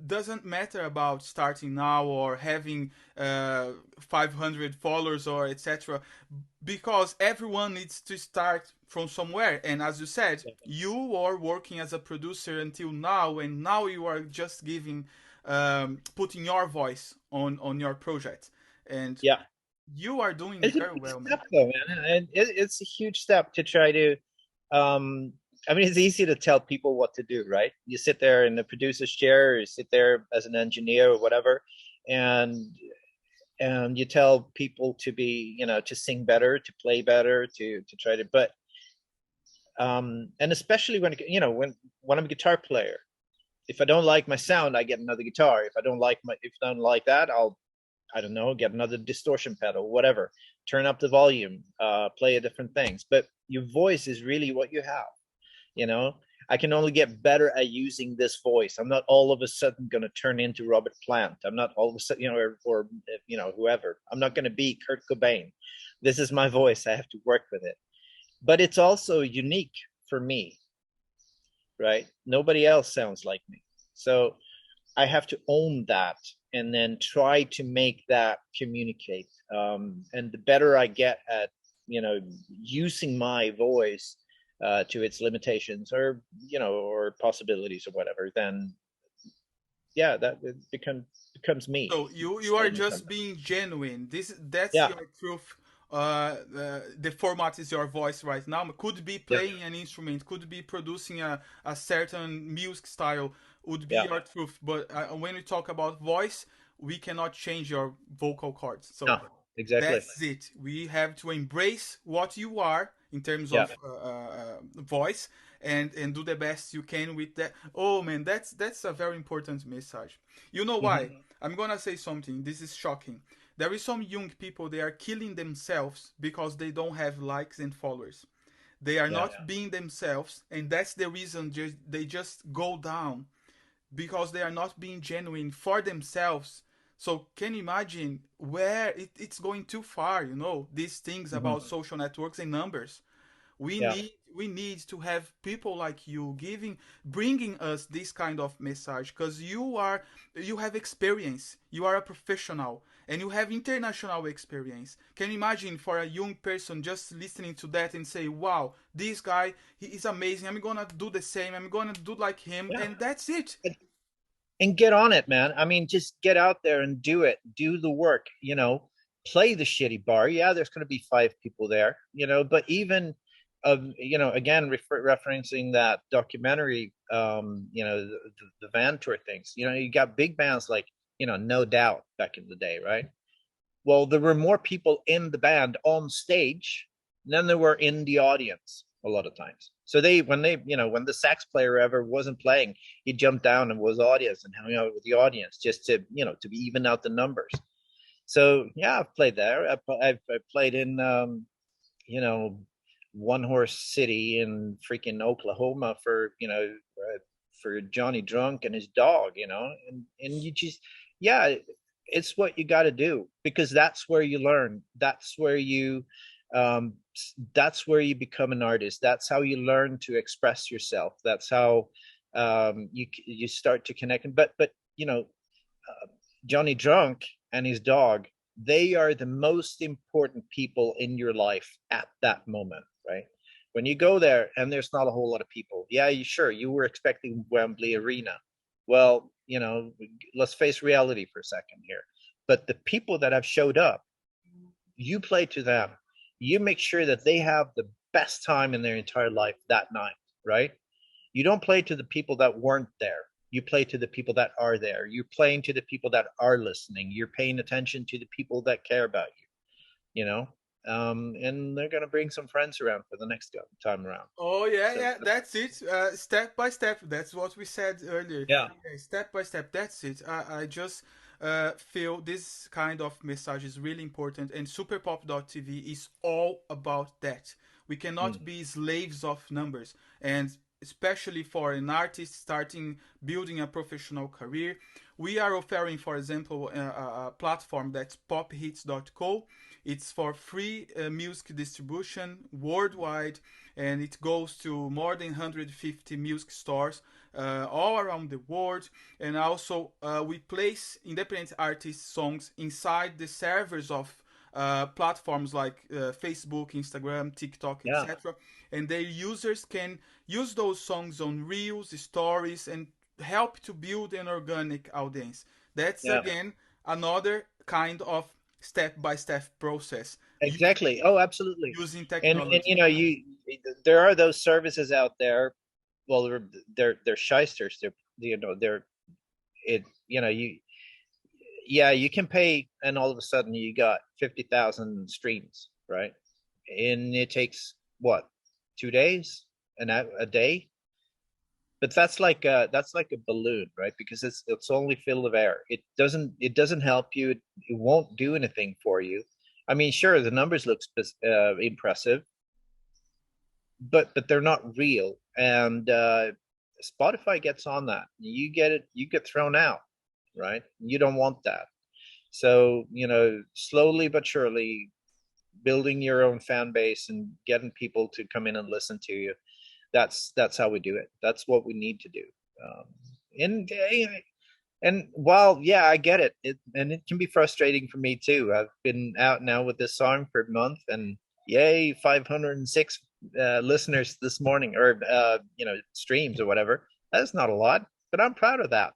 doesn't matter about starting now or having 500 followers or etc. Because everyone needs to start from somewhere. And as you said, you are working as a producer until now, and now you are just giving putting your voice on your project, and Yeah. you are doing It's a very big well, man. step though, man. And it's a huge step to try to um I mean, it's easy to tell people what to do, right? You sit there in the producer's chair, or you sit there as an engineer or whatever, and you tell people to be, to sing better, to play better, to try to, but and especially when when I'm a guitar player, if I don't like my sound, I get another guitar. If I don't like that, I don't know, get another distortion pedal, whatever. Turn up the volume, play different things. But your voice is really what you have. You know, I can only get better at using this voice. I'm not all of a sudden going to turn into Robert Plant. I'm not all of a sudden, or whoever. I'm not going to be Kurt Cobain. This is my voice. I have to work with it. But it's also unique for me, right? Nobody else sounds like me. So I have to own that and then try to make that communicate. And the better I get at, using my voice to its limitations, or possibilities or whatever, then yeah, that it becomes me. So you are just being genuine. That's Yeah, your truth. The format is your voice right now. Could be yeah, playing an instrument, could be producing a certain music style, would be yeah. your truth. But when we talk about voice, we cannot change your vocal cords. So No, exactly. that's it. We have to embrace what you are in terms Yeah. of voice, and do the best you can with that. Oh man, that's a very important message. You know why? Hmm. I'm gonna say something. This is shocking. There is some young people, they are killing themselves because they don't have likes and followers. They are Yeah. not being themselves, and that's the reason they just go down, because they are not being genuine for themselves. So can you imagine where it's going too far? These things Hmm. about social networks and numbers. we Yeah. need we need to have people like you bringing us this kind of message, because you have experience, you are a professional, and you have international experience. Can you imagine for a young person just listening to that and say, wow, this guy, he is amazing, I'm gonna do the same, I'm gonna do like him, Yeah. and that's it. And get on it, man. I mean, just get out there and do it. Do the work, play the shitty bar. Yeah, there's going to be five people there, but even, again, referencing that documentary, the van tour things, you got big bands like, No Doubt back in the day, right? Well, there were more people in the band on stage than there were in the audience a lot of times. So when the sax player ever wasn't playing, he jumped down and was audience and hung out with the audience just to even out the numbers. So yeah, I've played there. I've played in One Horse City in freaking Oklahoma for Johnny Drunk and his dog, and you just, yeah, it's what you got to do, because that's where you learn. Um, that's where you become an artist. That's how you learn to express yourself. That's how you start to connect. But Johnny Drunk and his dog, they are the most important people in your life at that moment, right? When you go there and there's not a whole lot of people, yeah, you were expecting Wembley Arena. Well, let's face reality for a second here. But the people that have showed up, you play to them. You make sure that they have the best time in their entire life that night, right? You don't play to the people that weren't there. You play to the people that are there. You're playing to the people that are listening. You're paying attention to the people that care about you, and they're going to bring some friends around for the next time around. Oh yeah, So, yeah, that's it. Step by step. That's what we said earlier. yeah. Yeah, step by step. That's it. I just feel this kind of message is really important, and SuperPop.tv is all about that. We cannot Mm. be slaves of numbers, and especially for an artist starting building a professional career. We are offering, for example, a platform that's PopHitsCo. It's for free music distribution worldwide, and it goes to more than 150 music stores all around the world. And also, we place independent artist songs inside the servers of platforms like Facebook, Instagram, TikTok, Yeah. etc. And their users can use those songs on reels, stories, and help to build an organic audience. That's Yeah. again another kind of step-by-step process Exactly. Oh, absolutely. using And technology. you know, there are those services out there. Well, they're shysters. They're, you know, they're it. You know, yeah, you can pay, and all of a sudden you got 50,000 streams, right? And it takes what, 2 days, a day. But that's like a balloon, right? Because it's only filled with air. It doesn't help you. It won't do anything for you. I mean, sure, the numbers look impressive, but they're not real. And Spotify gets on that. You get it. You get thrown out, right? You don't want that. So, you know, slowly but surely, building your own fan base and getting people to come in and listen to you. That's how we do it. That's what we need to do. Um, and while, yeah, I get it. And it can be frustrating for me too. I've been out now with this song for a month, and yay, 506 listeners this morning, or you know, streams or whatever. That's not a lot, but I'm proud of that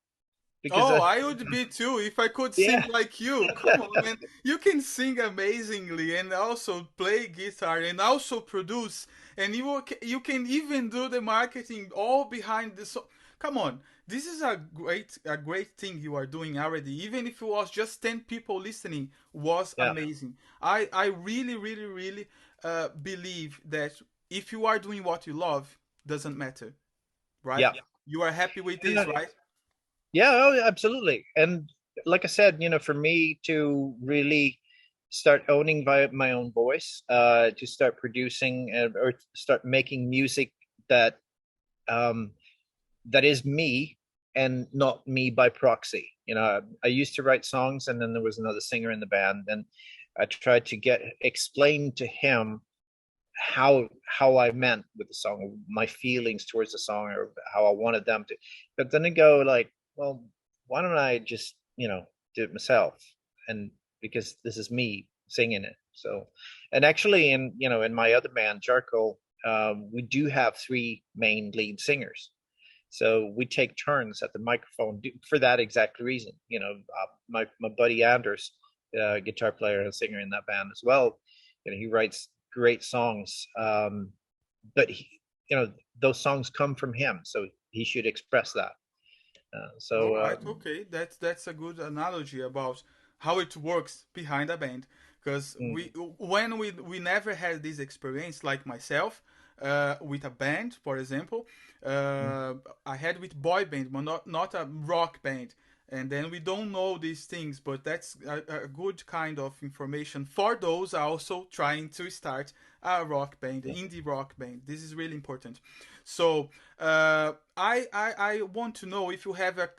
because Oh, I would be too if I could sing yeah. like you. Come on, man. You can sing amazingly and also play guitar and also produce. And you can even do the marketing all behind the so. Come on. This is a great thing you are doing already. Even if it was just 10 people listening, was Yeah. amazing. I really really really believe that if you are doing what you love, doesn't matter, right? Yeah. You are happy with And this, right? yeah, oh, absolutely. And like I said, you know, for me to really start owning my own voice, to start producing or start making music that um, that is me and not me by proxy. You know, I used to write songs, and then there was another singer in the band, and I tried to explain to him how I meant with the song, my feelings towards the song, or how I wanted them to. But then I go like, well, why don't I just, you know, do it myself? And because this is me singing it. So, and actually, in, you know, in my other band, Jarko, we do have three main lead singers. So we take turns at the microphone for that exact reason. You know, my buddy Anders, guitar player and singer in that band as well. You know, he writes great songs, but you know, those songs come from him, so he should express that. All So right, okay, that's a good analogy about how it works behind a band. Because mm, we never had this experience like myself with a band, for example. mm, I had with boy band, but not a rock band. And then we don't know these things, but that's a good kind of information for those also trying to start a rock band, an yeah, indie rock band. This is really important. So I want to know if you have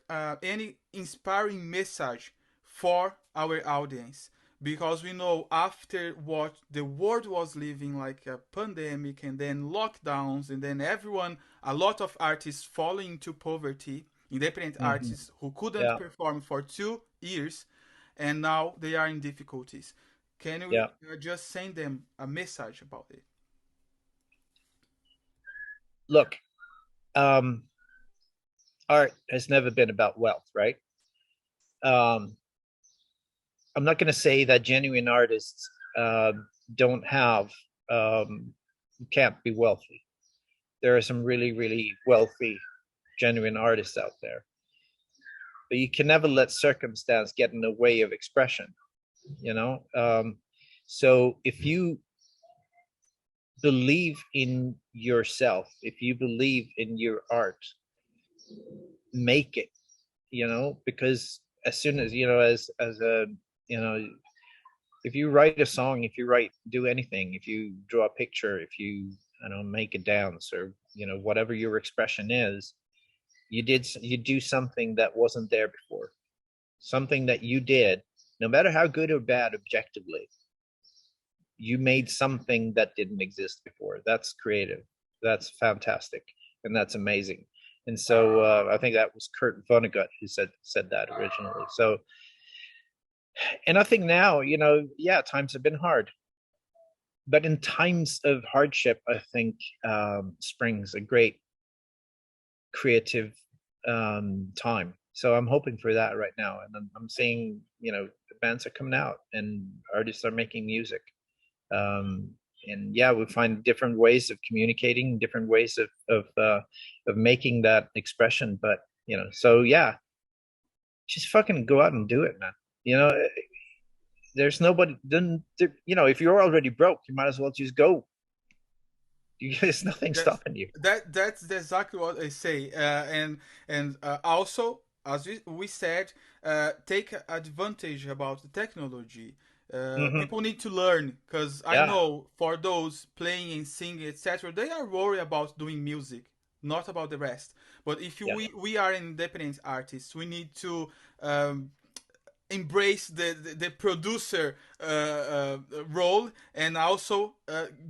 any inspiring message for our audience, because we know after what the world was living, like a pandemic and then lockdowns and then a lot of artists falling into poverty, independent mhm, artists who couldn't yeah, perform for 2 years, and now they are in difficulties. Can you yeah. just send them a message about it? Look, um, art has never been about wealth, right? Um, I'm not going to say that genuine artists don't have can't be wealthy. There are some really, really wealthy, genuine artists out there, but you can never let circumstance get in the way of expression. You know, so if you believe in yourself, if you believe in your art, make it. You know, because as soon as, you know, as a, you know, if you write a song, if you do anything, if you draw a picture, if you I don't make a dance, or whatever your expression is, you do something that wasn't there before, something that you did, no matter how good or bad objectively, you made something that didn't exist before. That's creative. That's fantastic, and that's amazing. And so I think that was Kurt Vonnegut who said that originally. So, and I think now, yeah, times have been hard, but in times of hardship, I think springs a great creative time. So I'm hoping for that right now, and I'm seeing bands are coming out and artists are making music. And yeah, we find different ways of communicating, different ways of making that expression. But so yeah, just fucking go out and do it, man. There's nobody. Then if you're already broke, you might as well just go. There's nothing stopping you. That's exactly what I say. And also, as we said, take advantage about the technology. People need to learn, because I know for those playing and singing, etc., they are worried about doing music, not about the rest. But if we are independent artists, we need to embrace the producer role, and also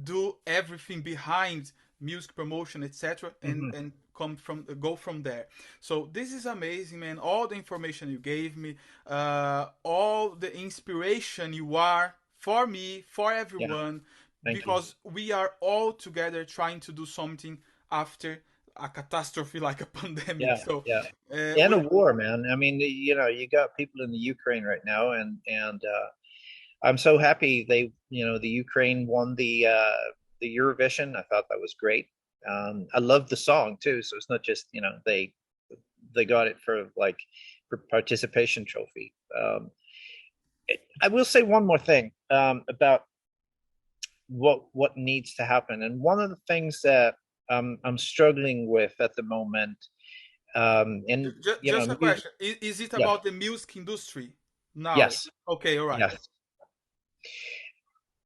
do everything behind music promotion, etc., and go from there. So this is amazing, man. All the information you gave me, all the inspiration you are for me, for everyone, because we are all together trying to do something after a catastrophe like a pandemic. And a war, man. I mean, you got people in the Ukraine right now, and I'm so happy the Ukraine won the Eurovision. I thought that was great. I love the song too, so it's not just they got it for participation trophy. I will say one more thing about what needs to happen, and one of the things that I'm struggling with at the moment. And just a question: is it about the music industry now? Yes. Okay. All right. Yes.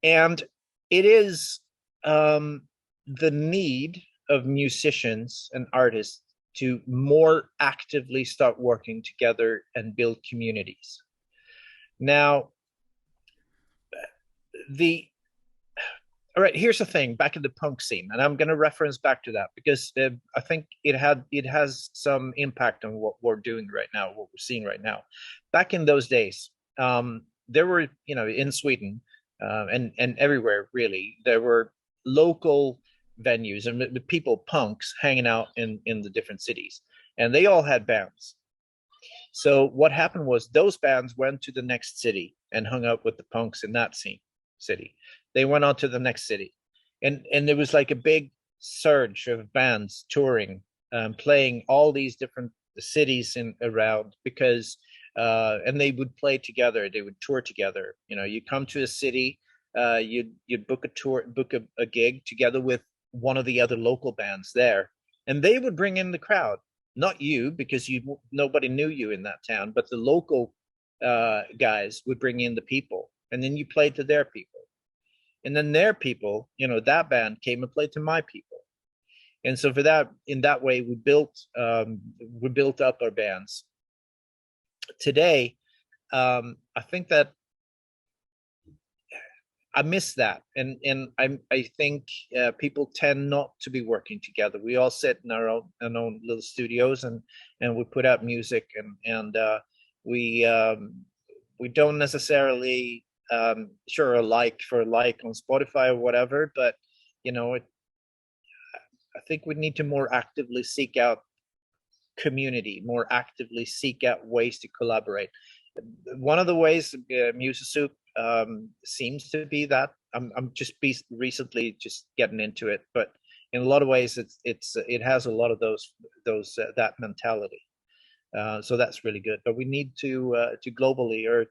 And it is the need of musicians and artists to more actively start working together and build communities. Now, all right, here's the thing, back in the punk scene, and I'm going to reference back to that because I think it has some impact on what we're doing right now, what we're seeing right now. Back in those days, there were, in Sweden and everywhere really, there were local venues and the people, punks, hanging out in the different cities, and they all had bands. So what happened was those bands went to the next city and hung out with the punks in that city. They went on to the next city, and there was like a big surge of bands touring, playing all these different cities around, because and they would play together, they would tour together. You come to a city, you'd book a gig together with one of the other local bands there, and they would bring in the crowd, not you, because nobody knew you in that town, but the local guys would bring in the people, and then you played to their people. And then their people, that band came and played to my people. And so in that way, we built up our bands. Today, I think that I miss that. And I think people tend not to be working together. We all sit in our own little studios and we put out music, and we don't necessarily sure a like on Spotify or whatever, but I think we need to more actively seek out community, more actively seek out ways to collaborate. One of the ways Musasoup seems to be that I'm just recently just getting into it, but in a lot of ways it has a lot of those that mentality. So that's really good, but we need to globally, or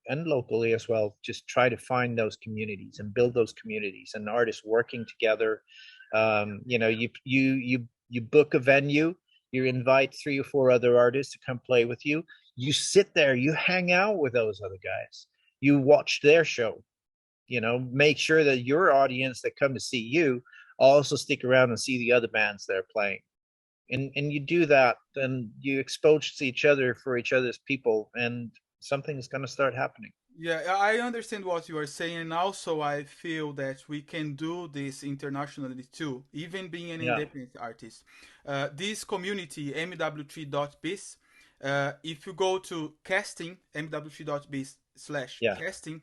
and locally as well, just try to find those communities and build those communities and artists working together. You book a venue, you invite 3 or 4 other artists to come play with you. You sit there, you hang out with those other guys, you watch their show, make sure that your audience that come to see you also stick around and see the other bands that are playing. And you do that, then you expose each other for each other's people, and something's going to start happening. Yeah, I understand what you are saying, and also I feel that we can do this internationally too, even being an Yeah, independent artist. This community, mw3.biz, if you go to casting, mw3.biz slash yeah, casting,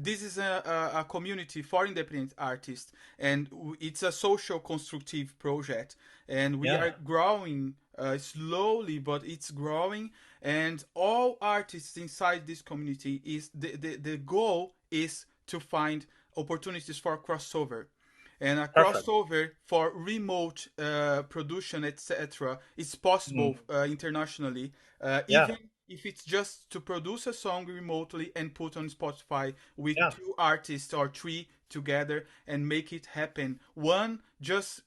this is a community for independent artists, and it's a social constructive project, and we yeah. are growing slowly, but it's growing. And all artists inside this community, is the goal is to find opportunities for crossover, and a Perfect. crossover for remote production, etc. is possible Mm. internationally, Yeah, even if it's just to produce a song remotely and put on Spotify with yeah, two artists or three together and make it happen. One just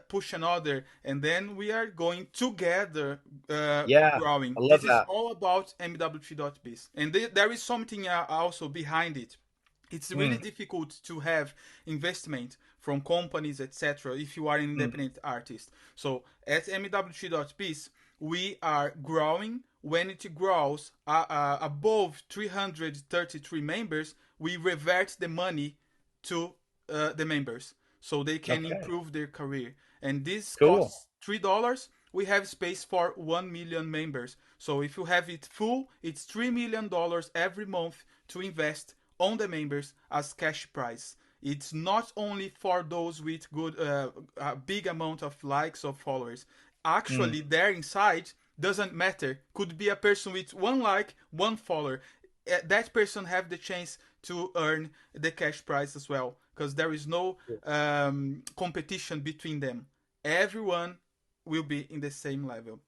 push another, and then we are going together, yeah. growing. I love This is that. all about MW3.biz, and there is something also behind it. It's really Mm, difficult to have investment from companies, etc. if you are an mm. independent artist. So at MW3.biz, we are growing. When it grows above 333 members, we revert the money to the members so they can Okay, improve their career. And this cool. costs $3. We have space for 1 million members. So if you have it full, it's $3 million every month to invest on the members as cash prize. It's not only for those with good, a big amount of likes or followers. Mm. Actually, there inside doesn't matter. Could be a person with one like, one follower. That person have the chance to earn the cash prize as well, because there is no competition between them. Everyone will be in the same level.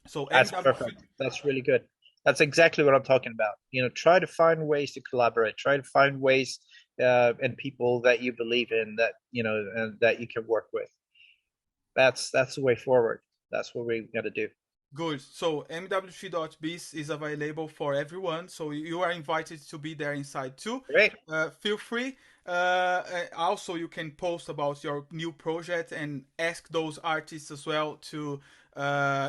So That's MW3. perfect. That's really good. That's exactly what I'm talking about. Try to find ways to collaborate. Try to find ways and people that you believe in, that and that you can work with. That's the way forward. That's what we got to do. Good. So MW3.biz is available for everyone. So you are invited to be there inside too. Great. Feel free. Also, you can post about your new project and ask those artists as well to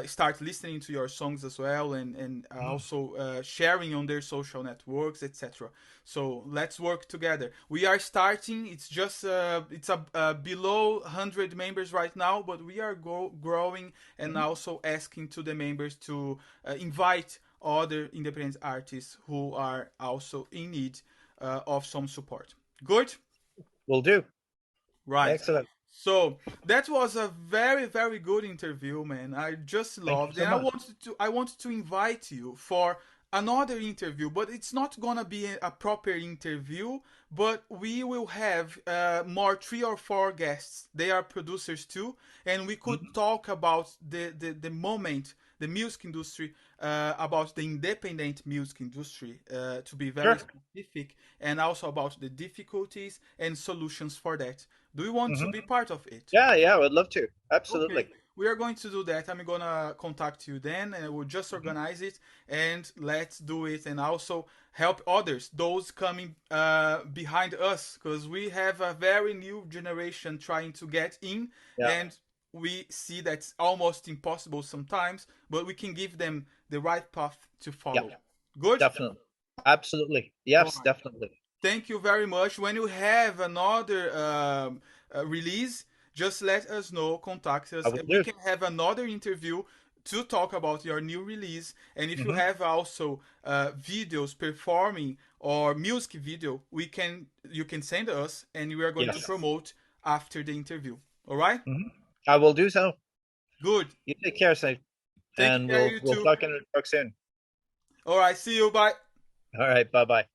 start listening to your songs as well, and Mm. also sharing on their social networks, etc. So let's work together. We are starting. It's just it's below 100 members right now, but we are growing, and Mhm. also asking to the members to invite other independent artists who are also in need of some support. Good? Will do. Right. Excellent. So that was a very, very good interview, man. I just Thank you loved, so and much. I wanted to invite you for another interview, but it's not gonna be a proper interview. But we will have more 3 or 4 guests. They are producers too, and we could Mhm. talk about the moment, the music industry, about the independent music industry, to be very Sure. specific, and also about the difficulties and solutions for that. Do you want to Hmm. be part of it? Yeah, yeah, I would love to. Okay, Absolutely. we are going to do that. I'm gonna contact you then, and we'll just Mhm. organize it, and let's do it, and also help others, those coming behind us, because we have a very new generation trying to get in, Yeah, and we see that's almost impossible sometimes, but we can give them the right path to yeah, follow. Good? definitely. Absolutely. All Yes, right. definitely. Thank you very much. When you have another release, just let us know, contact I us, will and we do. can have another interview to talk about your new release. And if you Hmm. have also videos performing or music video, you can send us, and we are going to Yes. promote after the interview. All right? Hmm. I will do so. Good. You take care, Safe, Take and care, we'll you we'll too. talk soon. All right. See you. Bye. All right. Bye bye.